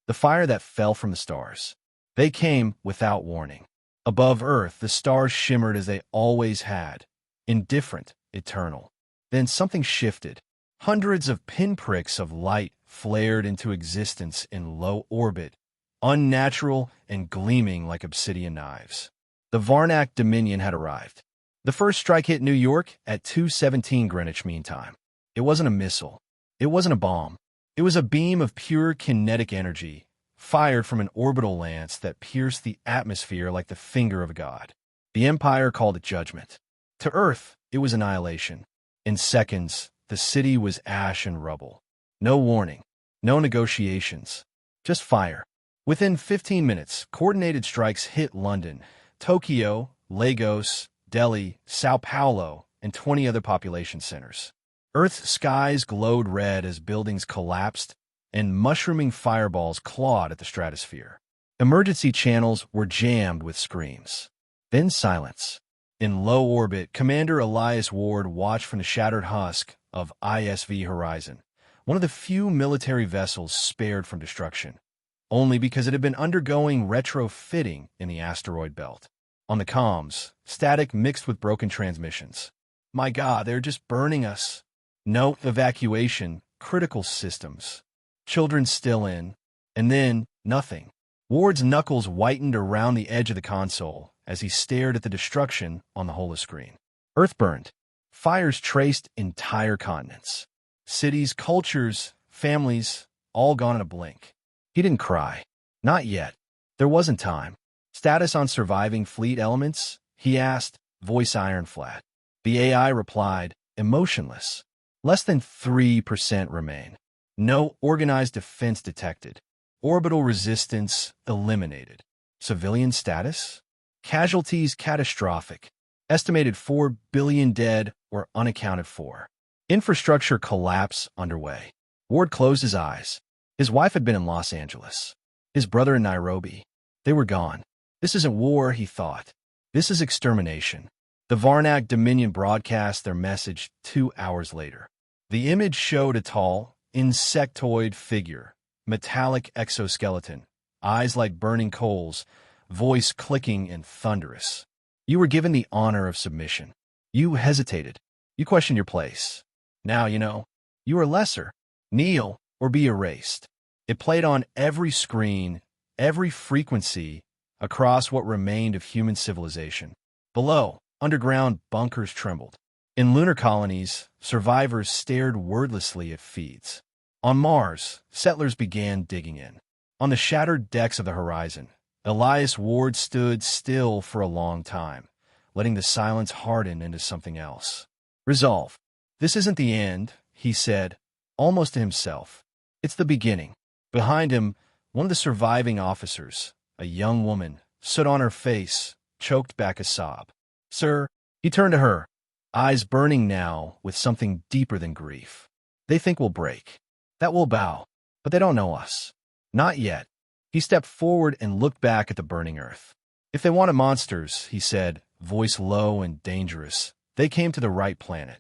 the fire that fell from the stars. They came without warning. Above Earth, the stars shimmered as they always had, indifferent, eternal. Then something shifted. Hundreds of pinpricks of light flared into existence in low orbit, unnatural and gleaming like obsidian knives. The Varnak Dominion had arrived. The first strike hit New York at 2:17 Greenwich Mean Time. It wasn't a missile. It wasn't a bomb. It was a beam of pure kinetic energy, fired from an orbital lance that pierced the atmosphere like the finger of a god. The Empire called it judgment. To Earth, it was annihilation. In seconds, the city was ash and rubble. No warning, no negotiations, just fire. Within 15 minutes, coordinated strikes hit London, Tokyo, Lagos, Delhi, Sao Paulo, and 20 other population centers. Earth's skies glowed red as buildings collapsed, and mushrooming fireballs clawed at the stratosphere. Emergency channels were jammed with screams. Then silence. In low orbit, Commander Elias Ward watched from the shattered husk of ISV Horizon, one of the few military vessels spared from destruction, only because it had been undergoing retrofitting in the asteroid belt. On the comms, static mixed with broken transmissions. My God, they're just burning us. No evacuation, critical systems. Children still in. And then, nothing. Ward's knuckles whitened around the edge of the console as he stared at the destruction on the holoscreen. Earth burned. Fires traced entire continents. Cities, cultures, families, all gone in a blink. He didn't cry. Not yet. There wasn't time. Status on surviving fleet elements? He asked, voice iron flat. The AI replied, emotionless. Less than 3% remain. No organized defense detected. Orbital resistance eliminated. Civilian status? Casualties catastrophic. Estimated 4 billion dead or unaccounted for. Infrastructure collapse underway. Ward closed his eyes. His wife had been in Los Angeles. His brother in Nairobi. They were gone. This isn't war, he thought. This is extermination. The Varnak Dominion broadcast their message 2 hours later. The image showed a tall, insectoid figure, metallic exoskeleton, eyes like burning coals, voice clicking and thunderous. You were given the honor of submission. You hesitated. You questioned your place. Now you know. You are lesser. Kneel or be erased. It played on every screen, every frequency, across what remained of human civilization. Below, underground bunkers trembled. In lunar colonies, survivors stared wordlessly at feeds. On Mars, settlers began digging in. On the shattered decks of the Horizon, Elias Ward stood still for a long time, letting the silence harden into something else. Resolve. This isn't the end, he said, almost to himself. It's the beginning. Behind him, one of the surviving officers, a young woman, stood on her face, choked back a sob. Sir, he turned to her, eyes burning now with something deeper than grief. They think we'll break, that we'll bow, but they don't know us. Not yet. He stepped forward and looked back at the burning earth. If they wanted monsters, he said, voice low and dangerous, they came to the right planet.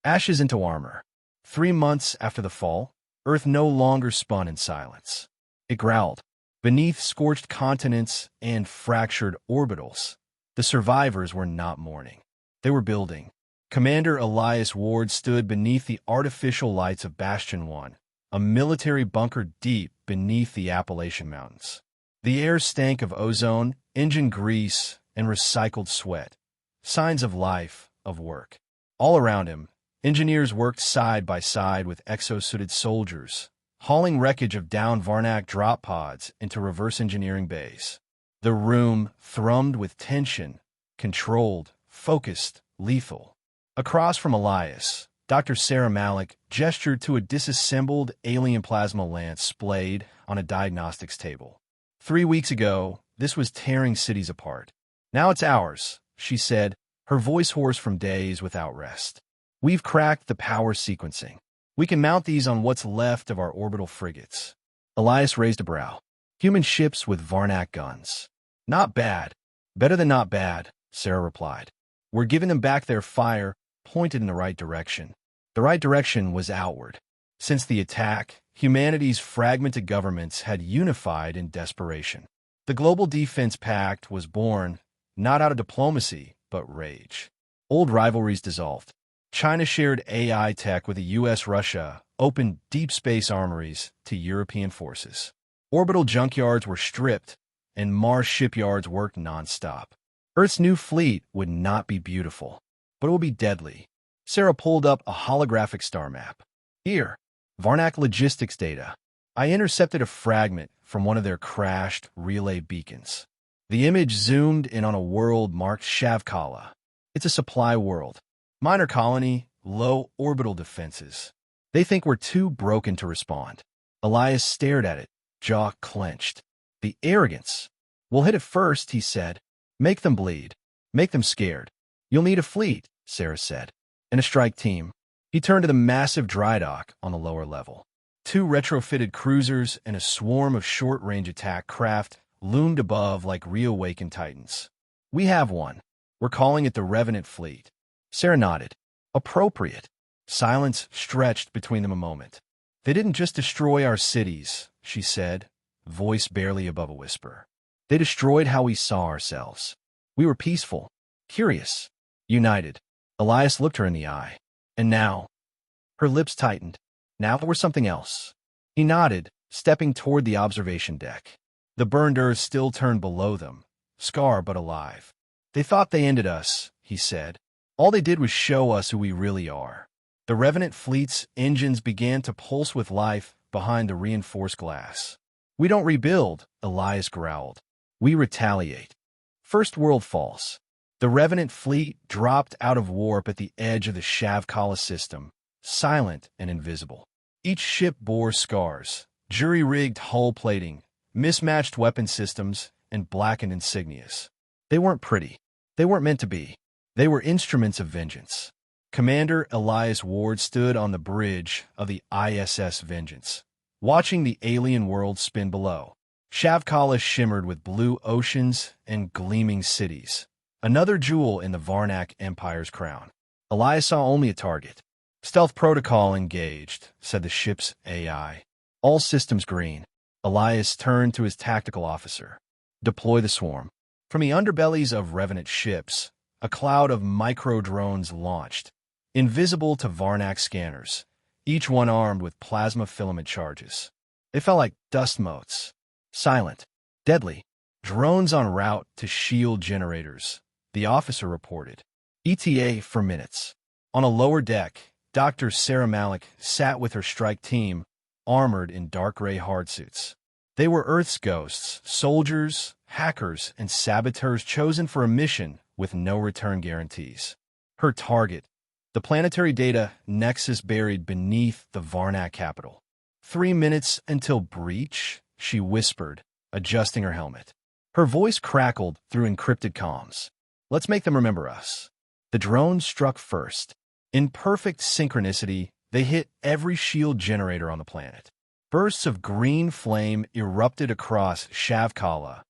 Ashes into armor. 3 months after the fall, Earth no longer spun in silence. It growled. Beneath scorched continents and fractured orbitals, the survivors were not mourning. They were building. Commander Elias Ward stood beneath the artificial lights of Bastion 1, a military bunker deep beneath the Appalachian Mountains. The air stank of ozone, engine grease, and recycled sweat. Signs of life, of work. All around him, engineers worked side by side with exosuited soldiers, hauling wreckage of downed Varnak drop pods into reverse engineering bays. The room thrummed with tension, controlled, focused, lethal. Across from Elias, Dr. Sarah Malik gestured to a disassembled alien plasma lance splayed on a diagnostics table. 3 weeks ago, this was tearing cities apart. Now it's ours, she said, her voice hoarse from days without rest. We've cracked the power sequencing. We can mount these on what's left of our orbital frigates. Elias raised a brow. Human ships with Varnak guns. Not bad. Better than not bad, Sarah replied. We're giving them back their fire, pointed in the right direction. The right direction was outward. Since the attack, humanity's fragmented governments had unified in desperation. The Global Defense Pact was born not out of diplomacy, but rage. Old rivalries dissolved. China shared AI tech with the US. Russia opened deep space armories to European forces. Orbital junkyards were stripped, and Mars shipyards worked nonstop. Earth's new fleet would not be beautiful, but it would be deadly. Sarah pulled up a holographic star map. Here, Varnak logistics data. I intercepted a fragment from one of their crashed relay beacons. The image zoomed in on a world marked Shavkala. It's a supply world. Minor colony, low orbital defenses. They think we're too broken to respond. Elias stared at it, jaw clenched. The arrogance. We'll hit it first, he said. Make them bleed. Make them scared. You'll need a fleet, Sarah said. And a strike team. He turned to the massive dry dock on the lower level. 2 retrofitted cruisers and a swarm of short-range attack craft loomed above like reawakened titans. We have one. We're calling it the Revenant Fleet. Sarah nodded. Appropriate. Silence stretched between them a moment. They didn't just destroy our cities, she said, voice barely above a whisper. They destroyed how we saw ourselves. We were peaceful, curious, united. Elias looked her in the eye. And now? Her lips tightened. Now we're something else. He nodded, stepping toward the observation deck. The burned earth still turned below them, scar but alive. They thought they ended us, he said. All they did was show us who we really are. The Revenant Fleet's engines began to pulse with life behind the reinforced glass. We don't rebuild, Elias growled. We retaliate. First world false. The Revenant Fleet dropped out of warp at the edge of the Shavkala system, silent and invisible. Each ship bore scars, jury-rigged hull plating, mismatched weapon systems, and blackened insignias. They weren't pretty. They weren't meant to be. They were instruments of vengeance. Commander Elias Ward stood on the bridge of the ISS Vengeance, watching the alien world spin below. Shavkala shimmered with blue oceans and gleaming cities, another jewel in the Varnak Empire's crown. Elias saw only a target. Stealth protocol engaged, said the ship's AI. All systems green. Elias turned to his tactical officer. Deploy the swarm. From the underbellies of Revenant ships, a cloud of micro-drones launched, invisible to Varnak scanners, each one armed with plasma filament charges. They felt like dust motes. Silent. Deadly. Drones en route to shield generators, the officer reported. ETA for minutes. On a lower deck, Dr. Sarah Malik sat with her strike team, armored in dark gray hardsuits. They were Earth's ghosts, soldiers, hackers, and saboteurs chosen for a mission with no return guarantees. Her target, the planetary data nexus buried beneath the Varnak capital. 3 minutes until breach, she whispered, adjusting her helmet. Her voice crackled through encrypted comms. Let's make them remember us. The drones struck first. In perfect synchronicity, they hit every shield generator on the planet. Bursts of green flame erupted across Shavkala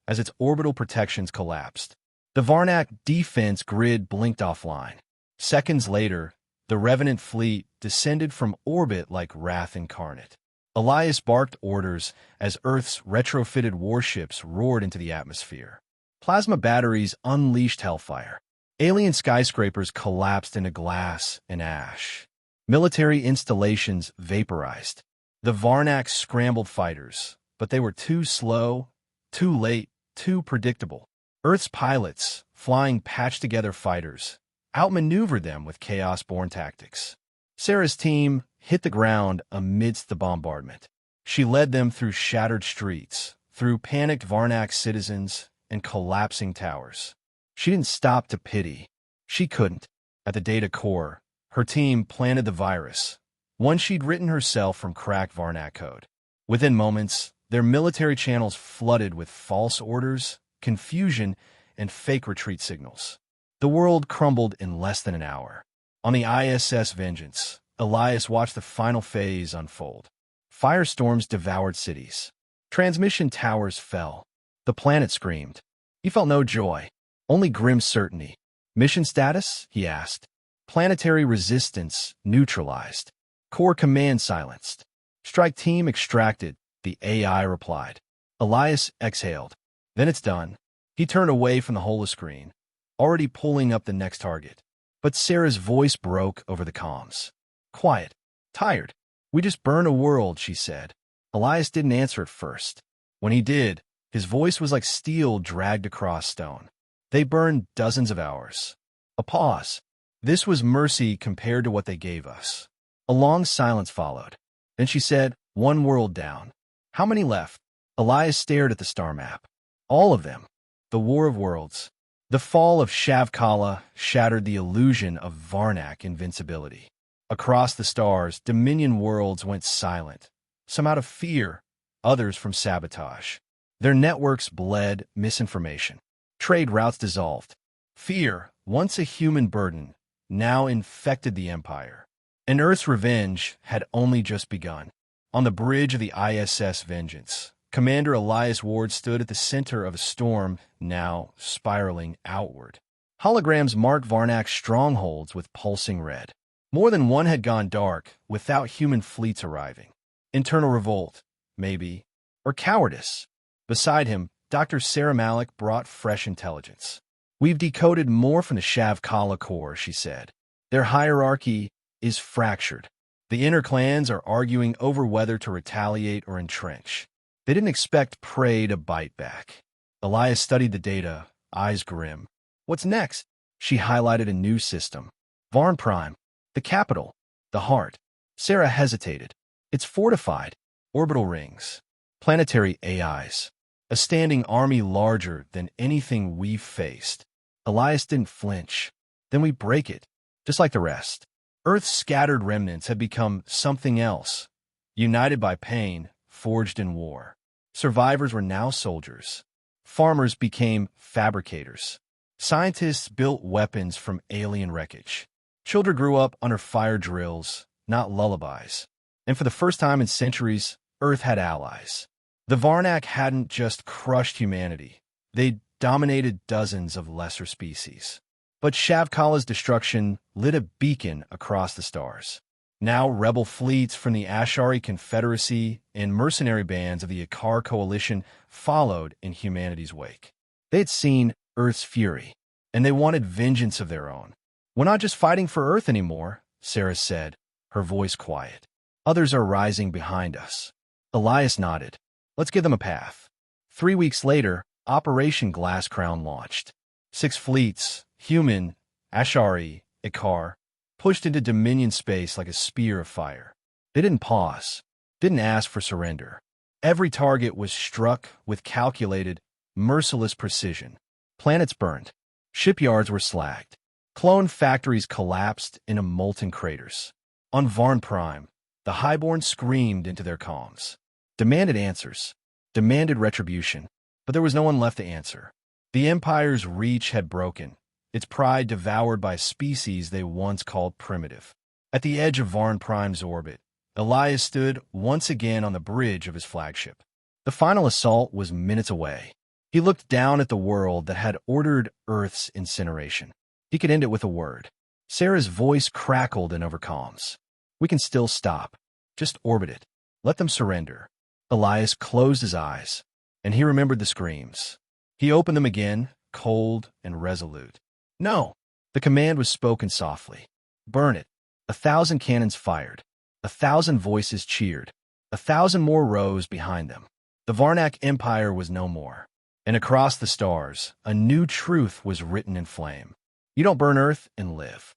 as its orbital protections collapsed. The Varnak defense grid blinked offline. Seconds later, the Revenant Fleet descended from orbit like wrath incarnate. Elias barked orders as Earth's retrofitted warships roared into the atmosphere. Plasma batteries unleashed hellfire. Alien skyscrapers collapsed into glass and ash. Military installations vaporized. The Varnak scrambled fighters, but they were too slow, too late, too predictable. Earth's pilots, flying patched-together fighters, outmaneuvered them with chaos-born tactics. Sarah's team hit the ground amidst the bombardment. She led them through shattered streets, through panicked Varnak citizens, and collapsing towers. She didn't stop to pity. She couldn't. At the data core, her team planted the virus, one she'd written herself from cracked Varnak code. Within moments, their military channels flooded with false orders, confusion, and fake retreat signals. The world crumbled in less than an hour. On the ISS Vengeance, Elias watched the final phase unfold. Firestorms devoured cities. Transmission towers fell. The planet screamed. He felt no joy, only grim certainty. Mission status? He asked. Planetary resistance neutralized. Core command silenced. Strike team extracted, the AI replied. Elias exhaled. Then it's done. He turned away from the holoscreen, already pulling up the next target. But Sarah's voice broke over the comms. Quiet. Tired. We just burned a world, she said. Elias didn't answer at first. When he did, his voice was like steel dragged across stone. They burned dozens of hours. A pause. This was mercy compared to what they gave us. A long silence followed. Then she said, 1 world down. How many left? Elias stared at the star map. All of them. The War of Worlds. The fall of Shavkala shattered the illusion of Varnak invincibility. Across the stars, Dominion worlds went silent, some out of fear, others from sabotage. Their networks bled misinformation. Trade routes dissolved. Fear, once a human burden, now infected the Empire. And Earth's revenge had only just begun. On the bridge of the ISS Vengeance, Commander Elias Ward stood at the center of a storm now spiraling outward. Holograms marked Varnak's strongholds with pulsing red. More than one had gone dark without human fleets arriving. Internal revolt, maybe, or cowardice. Beside him, Dr. Sarah Malik brought fresh intelligence. We've decoded more from the Shavkala core, she said. Their hierarchy is fractured. The inner clans are arguing over whether to retaliate or entrench. They didn't expect prey to bite back. Elias studied the data, eyes grim. What's next? She highlighted a new system. Varn Prime, the capital, the heart. Sarah hesitated. It's fortified. Orbital rings. Planetary AIs. A standing army larger than anything we've faced. Elias didn't flinch. Then we break it, just like the rest. Earth's scattered remnants had become something else. United by pain, forged in war. Survivors were now soldiers. Farmers became fabricators. Scientists built weapons from alien wreckage. Children grew up under fire drills, not lullabies. And for the first time in centuries, Earth had allies. The Varnak hadn't just crushed humanity. They dominated dozens of lesser species. But Shavkala's destruction lit a beacon across the stars. Now rebel fleets from the Ashari Confederacy and mercenary bands of the Akar Coalition followed in humanity's wake. They had seen Earth's fury, and they wanted vengeance of their own. We're not just fighting for Earth anymore, Sarah said, her voice quiet. Others are rising behind us. Elias nodded. Let's give them a path. 3 weeks later, Operation Glass Crown launched. 6 fleets, human, Ashari, Akar, pushed into Dominion space like a spear of fire. They didn't pause, didn't ask for surrender. Every target was struck with calculated, merciless precision. Planets burned. Shipyards were slagged. Clone factories collapsed into molten craters. On Varn Prime, the Highborn screamed into their comms. Demanded answers. Demanded retribution. But there was no one left to answer. The Empire's reach had broken, its pride devoured by a species they once called primitive. At the edge of Varn Prime's orbit, Elias stood once again on the bridge of his flagship. The final assault was minutes away. He looked down at the world that had ordered Earth's incineration. He could end it with a word. Sarah's voice crackled in overcoms. We can still stop. Just orbit it. Let them surrender. Elias closed his eyes, and he remembered the screams. He opened them again, cold and resolute. No. The command was spoken softly. Burn it. 1,000 cannons fired. 1,000 voices cheered. 1,000 more rose behind them. The Varnak Empire was no more. And across the stars, a new truth was written in flame. You don't burn Earth and live.